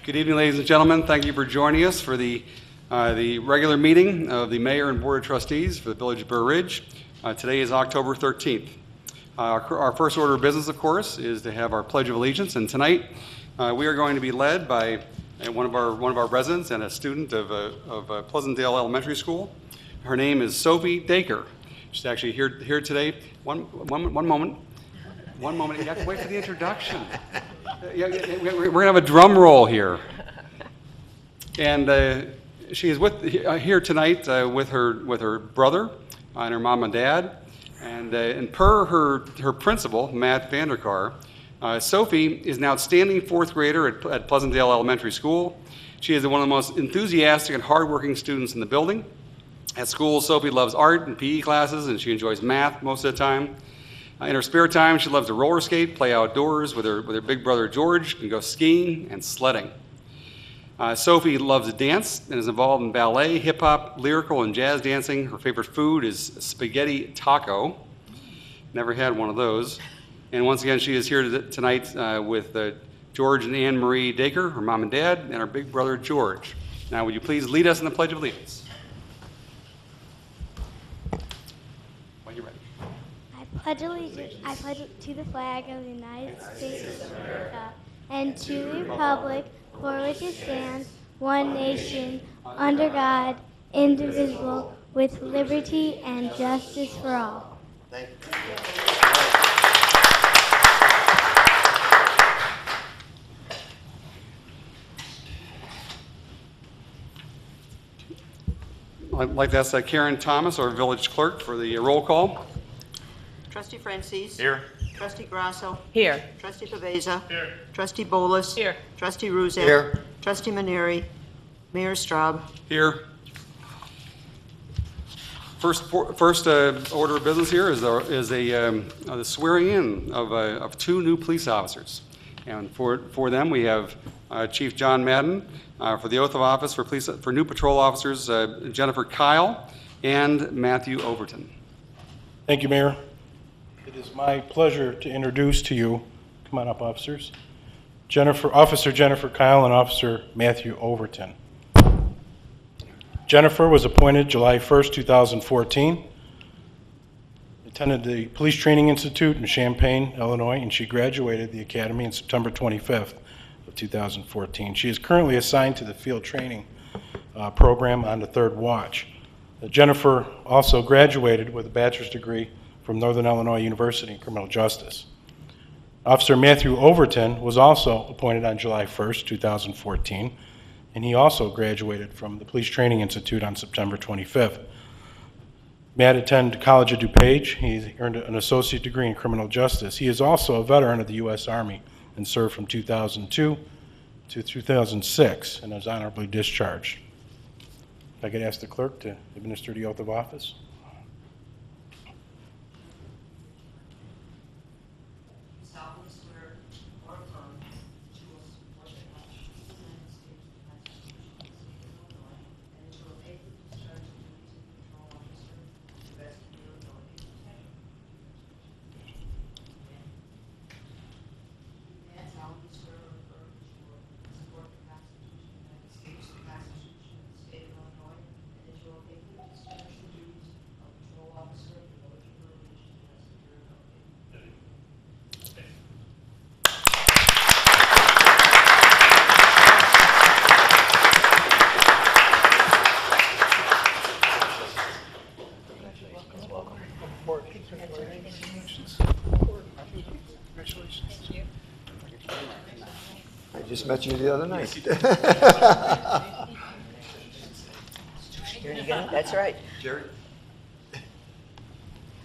Good evening, ladies and gentlemen. Thank you for joining us for the regular meeting of the Mayor and Board of Trustees for the Village of Burr Ridge. Today is October 13th. Our first order of business, of course, is to have our Pledge of Allegiance, and tonight we are going to be led by one of our residents and a student of Pleasantdale Elementary School. Her name is Sophie Dacre. She's actually here today. One moment. One moment. You have to wait for the introduction. We're going to have a drum roll here. And she is here tonight with her brother and her mom and dad. And per her principal, Matt Vanderkar, Sophie is an outstanding fourth grader at Pleasantdale Elementary School. She is one of the most enthusiastic and hardworking students in the building. At school, Sophie loves art and PE classes, and she enjoys math most of the time. In her spare time, she loves to roller skate, play outdoors with her big brother George, and go skiing and sledding. Sophie loves to dance and is involved in ballet, hip-hop, lyrical, and jazz dancing. Her favorite food is spaghetti taco. Never had one of those. And once again, she is here tonight with George and Anne Marie Dacre, her mom and dad, and her big brother George. Now, would you please lead us in the Pledge of Allegiance? I pledge to the flag of the United States of America and to the republic for which it stands, one nation, under God, indivisible, with liberty and justice for all. Thank you. I'd like to ask Karen Thomas, our village clerk, for the roll call. Trustee Francis. Here. Trustee Grasso. Here. Trustee Paveza. Here. Trustee Bolus. Here. Trustee Ruzek. Here. Trustee Maneri. Mayor Straub. Here. First order of business here is the swearing in of two new police officers. And for them, we have Chief John Madden for the oath of office for new patrol officers, Jennifer Kyle and Matthew Overton. Thank you, Mayor. It is my pleasure to introduce to you, come on up, officers, Officer Jennifer Kyle and Officer Matthew Overton. Jennifer was appointed July 1st, 2014, attended the Police Training Institute in Champaign, Illinois, and she graduated the academy on September 25th of 2014. She is currently assigned to the field training program on the third watch. Jennifer also graduated with a bachelor's degree from Northern Illinois University in criminal justice. Officer Matthew Overton was also appointed on July 1st, 2014, and he also graduated from the Police Training Institute on September 25th. Matt attended College of DuPage. He earned an associate degree in criminal justice. He is also a veteran of the U.S. Army and served from 2002 to 2006 and was honorably discharged. If I could ask the clerk to administer the oath of office. I just met you the other night. Here you go. That's right. Jerry?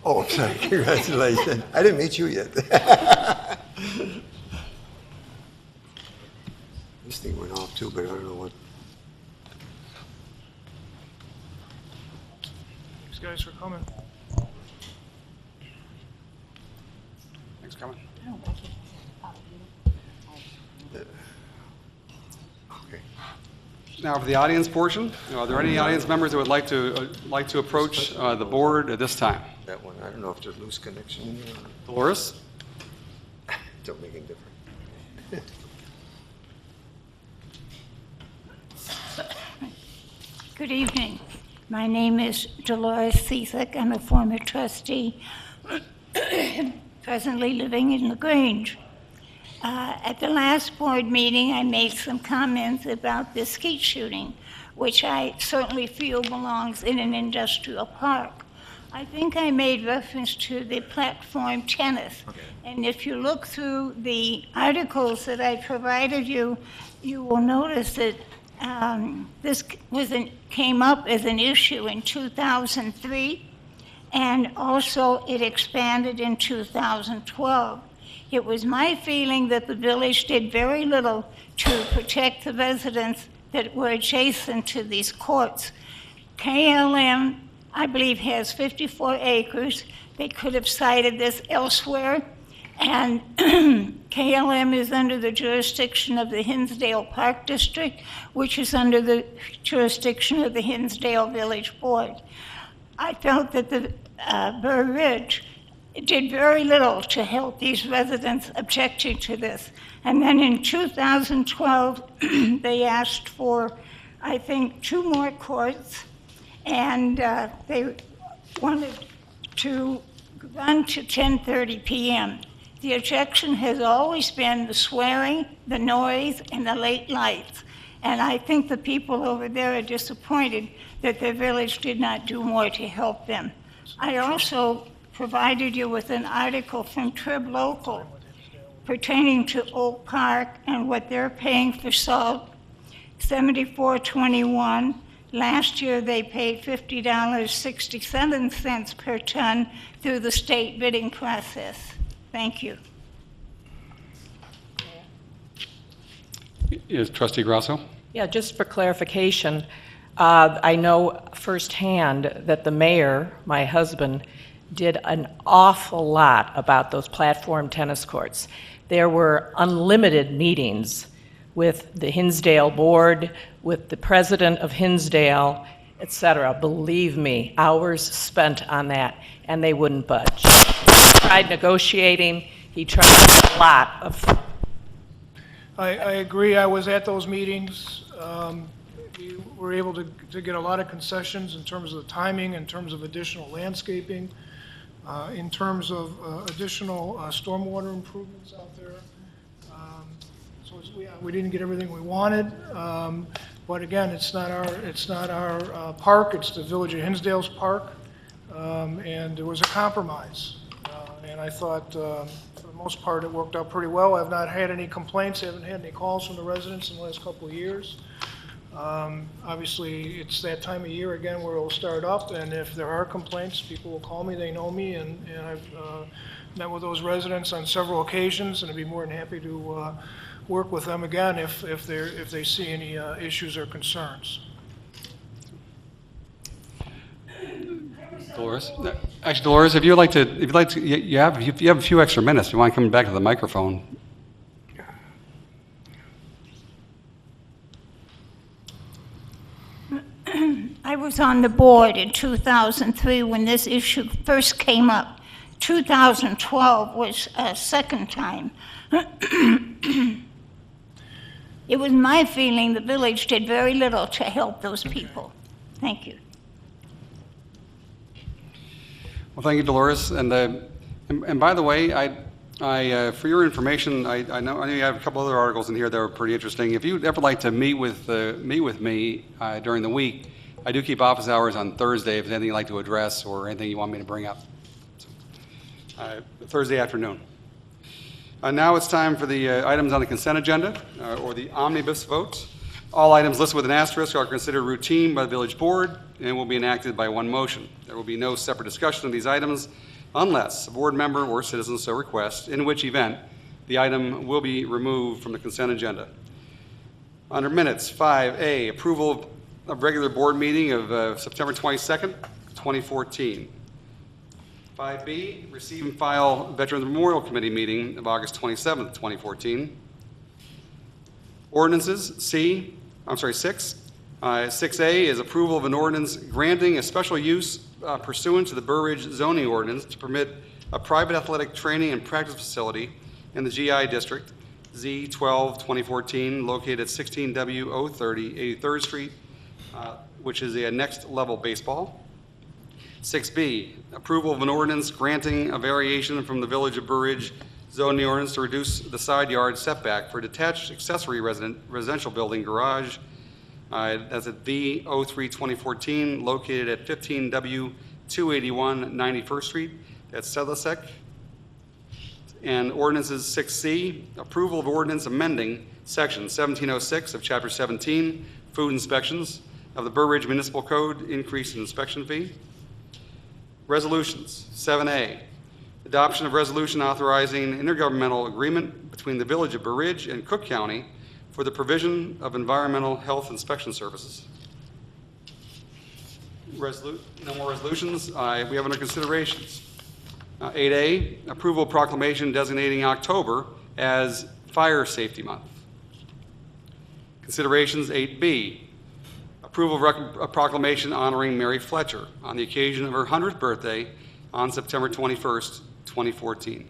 Oh, I'm sorry. Congratulations. I didn't meet you yet. This thing went off too, but I don't know what. Thanks, guys, for coming. Thanks for coming. Okay. Now for the audience portion, are there any audience members that would like to approach the board at this time? That one. I don't know if there's loose connection in there. Dolores? Don't make any difference. Good evening. My name is Dolores Cizek. I'm a former trustee, presently living in LaGrange. At the last board meeting, I made some comments about the skeet shooting, which I certainly feel belongs in an industrial park. I think I made reference to the platform tennis. Okay. And if you look through the articles that I provided you, you will notice that this came up as an issue in 2003, and also it expanded in 2012. It was my feeling that the village did very little to protect the residents that were adjacent to these courts. KLM, I believe, has 54 acres. They could have cited this elsewhere. And KLM is under the jurisdiction of the Hinsdale Park District, which is under the jurisdiction of the Hinsdale Village Board. I felt that the Burr Ridge did very little to help these residents objecting to this. And then in 2012, they asked for, I think, 2 more courts, and they wanted to run to 10:30 p.m. The objection has always been the swearing, the noise, and the late lights. And I think the people over there are disappointed that their village did not do more to help them. I also provided you with an article from Trib Local pertaining to Oak Park and what they're paying for salt, $74.21. Last year, they paid $50.67 per ton through the state bidding process. Thank you. Is Trustee Grasso? Yeah, just for clarification, I know firsthand that the mayor, my husband, did an awful lot about those platform tennis courts. There were unlimited meetings with the Hinsdale board, with the president of Hinsdale, et cetera. Believe me, hours spent on that, and they wouldn't budge. He tried negotiating, he tried a lot of... I agree. I was at those meetings. We were able to get a lot of concessions in terms of the timing, in terms of additional landscaping, in terms of additional stormwater improvements out there. We didn't get everything we wanted, but again, it's not our park. It's the Village of Hinsdale's park, and there was a compromise. And I thought, for the most part, it worked out pretty well. I've not had any complaints. I haven't had any calls from the residents in the last couple of years. Obviously, it's that time of year again where it'll start up, and if there are complaints, people will call me. They know me, and I've met with those residents on several occasions, and I'd be more than happy to work with them again if they see any issues or concerns. Dolores? Actually, Dolores, if you'd like to, you have a few extra minutes. If you want to come back to the microphone. I was on the board in 2003 when this issue first came up. 2012 was a second time. It was my feeling the village did very little to help those people. Thank you. Well, thank you, Dolores. And by the way, for your information, I know you have a couple other articles in here that were pretty interesting. If you'd ever like to meet with me during the week, I do keep office hours on Thursday if there's anything you'd like to address or anything you want me to bring up. Thursday afternoon. Now it's time for the items on the consent agenda, or the omnibus vote. All items listed with an asterisk are considered routine by the village board and will be enacted by one motion. There will be no separate discussion of these items unless a board member or citizen so requests, in which event the item will be removed from the consent agenda. Under minutes, 5A, approval of regular board meeting of September 22nd, 2014. 5B, receive and file Veterans Memorial Committee meeting of August 27th, 2014. Ordinances, 6. 6A is approval of an ordinance granting a special use pursuant to the Burr Ridge zoning ordinance to permit a private athletic training and practice facility in the GI District, Z12-2014, located at 16W030 83rd Street, which is a next level baseball. 6B, approval of an ordinance granting a variation from the Village of Burridge zoning ordinance to reduce the side yard setback for detached accessory residential building garage. That's at V03-2014, located at 15W 281 91st Street. That's Sedlacek. And ordinances 6C, approval of ordinance amending section 1706 of chapter 17, food inspections of the Burridge Municipal Code, increase in inspection fee. Resolutions. 7A, adoption of resolution authorizing intergovernmental agreement between the Village of Burridge and Cook County for the provision of environmental health inspection services. No more resolutions. We have under considerations. 8A, approval of proclamation designating October as Fire Safety Month. Considerations. 8B, approval of proclamation honoring Mary Fletcher on the occasion of her 100th birthday on September 21st, 2014.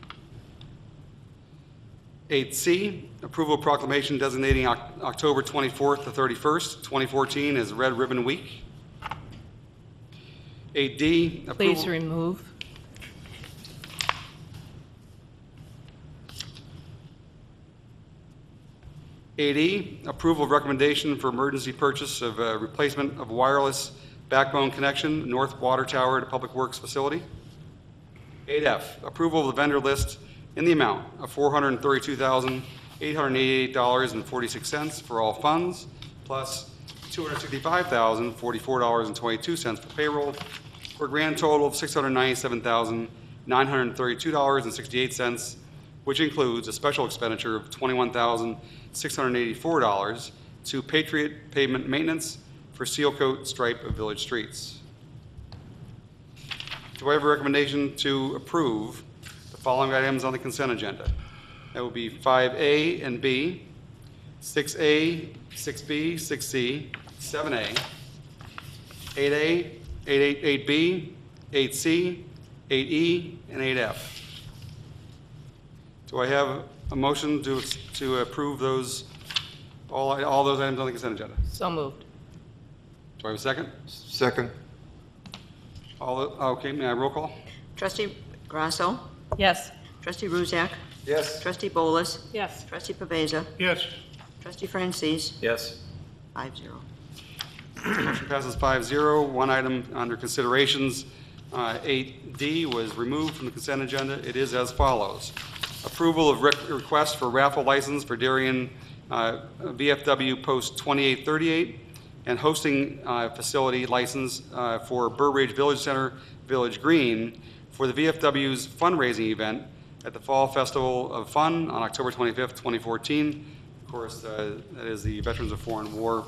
8C, approval of proclamation designating October 24th to 31st, 2014 as Red Ribbon Week. 8D, approval. Please remove. 8E, approval of recommendation for emergency purchase of replacement of wireless backbone connection, North Water Tower to Public Works Facility. 8F, approval of the vendor list in the amount of $432,888.46 for all funds, plus $265,044.22 for payroll, for a grand total of $697,932.68, which includes a special expenditure of $21,684 to Patriot Pavement Maintenance for seal coat stripe of village streets. Do I have a recommendation to approve the following items on the consent agenda? That would be 5A and B, 6A, 6B, 6C, 7A, 8A, 8B, 8C, 8E, and 8F. Do I have a motion to approve those, all those items on the consent agenda? So moved. Do I have a second? Second. Okay, may I roll call? Trustee Grasso, Yes. Trustee Ruzak, Yes. Trustee Bolus, Yes. Trustee Paveza, Yes. Trustee Francis, Yes. 5-0. Motion passes 5-0. One item under considerations, 8D, was removed from the consent agenda. It is as follows. Approval of request for raffle license for Darien VFW Post 2838 and hosting facility license for Burridge Village Center Village Green for the VFW's fundraising event at the Fall Festival of Fun on October 25th, 2014. Of course, that is the Veterans of Foreign War.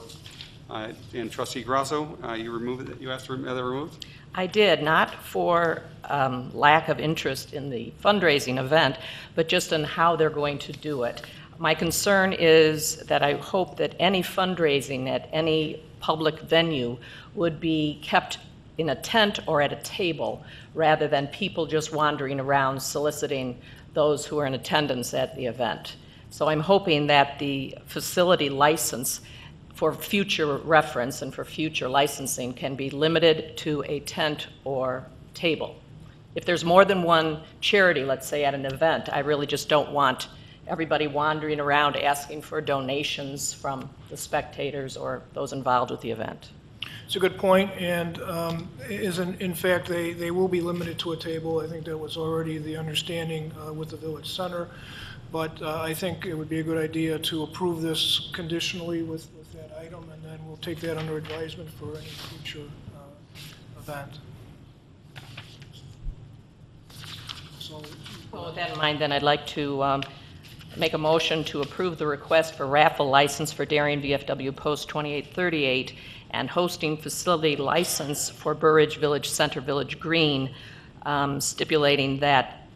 And Trustee Grasso, you asked to have that removed? I did, not for lack of interest in the fundraising event, but just on how they're going to do it. My concern is that I hope that any fundraising at any public venue would be kept in a tent or at a table, rather than people just wandering around soliciting those who are in attendance at the event. So I'm hoping that the facility license for future reference and for future licensing can be limited to a tent or table. If there's more than one charity, let's say at an event, I really just don't want everybody wandering around asking for donations from the spectators or those involved with the event. It's a good point, and in fact, they will be limited to a table. I think that was already the understanding with the Village Center, but I think it would be a good idea to approve this conditionally with that item, and then we'll take that under advisement for any future event. So, Well, with that in mind, then I'd like to make a motion to approve the request for raffle license for Darien VFW Post 2838 and hosting facility license for Burridge Village Center Village Green, stipulating that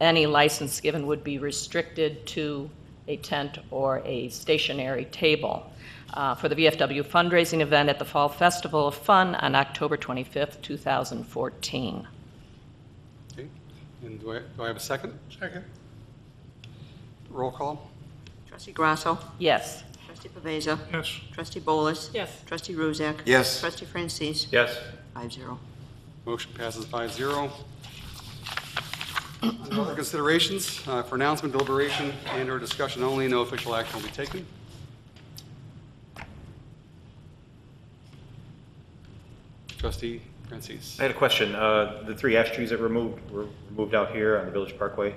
any license given would be restricted to a tent or a stationary table for the VFW fundraising event at the Fall Festival of Fun on October 25th, 2014. Okay. And do I have a second? second. Roll call? Trustee Grasso, Yes. Trustee Pavesa. Yes. Trustee Bolus. Yes. Trustee Ruzak. Yes. Trustee Francis. Yes. 5-0. Motion passes 5-0. Other considerations for announcement, deliberation, and/or discussion only. No official action will be taken. Trustee Francis. I had a question. The 3 ash trees that were removed out here on the Village Parkway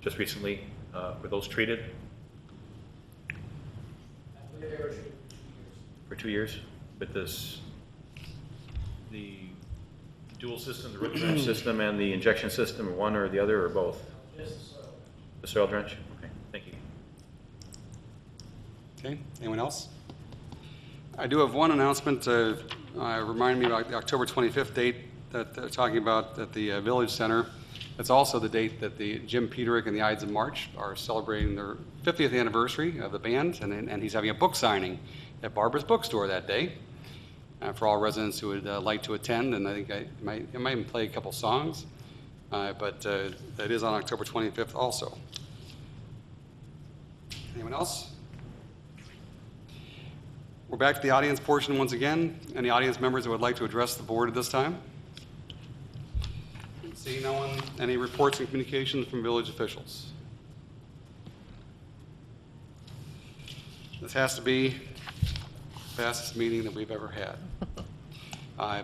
just recently. Were those treated? For 2 years? With the dual system, the root drench system and the injection system, one or the other or both? The soil drench? Okay, thank you. Okay, anyone else? I do have one announcement. Remind me about the October 25th date that they're talking about at the Village Center. It's also the date that the Jim Peterick and the Ides of March are celebrating their 50th anniversary of the band, and he's having a book signing at Barbara's Bookstore that day for all residents who would like to attend. And I think I might even play a couple songs, but that is on October 25th also. Anyone else? We're back to the audience portion once again. Any audience members that would like to address the board at this time? Seeing no one, any reports and communications from village officials? This has to be the fastest meeting that we've ever had.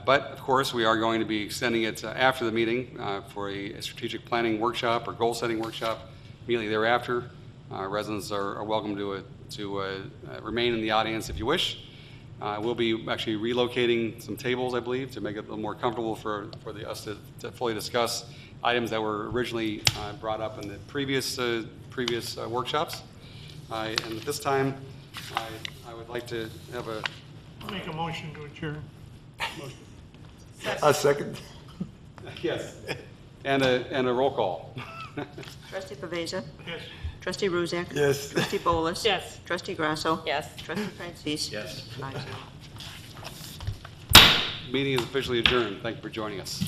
But of course, we are going to be extending it after the meeting for a strategic planning workshop or goal setting workshop immediately thereafter. Residents are welcome to remain in the audience if you wish. We'll be actually relocating some tables, I believe, to make it a little more comfortable for us to fully discuss items that were originally brought up in the previous workshops. And at this time, I would like to have a Make a motion to adjourn. A second. yes, and a roll call. Trustee Pavesa. Yes. Trustee Ruzak. Yes. Trustee Bolus. Yes. Trustee Grasso. Yes. Trustee Francis. Yes. 5-0. Meeting is officially adjourned. Thank you for joining us.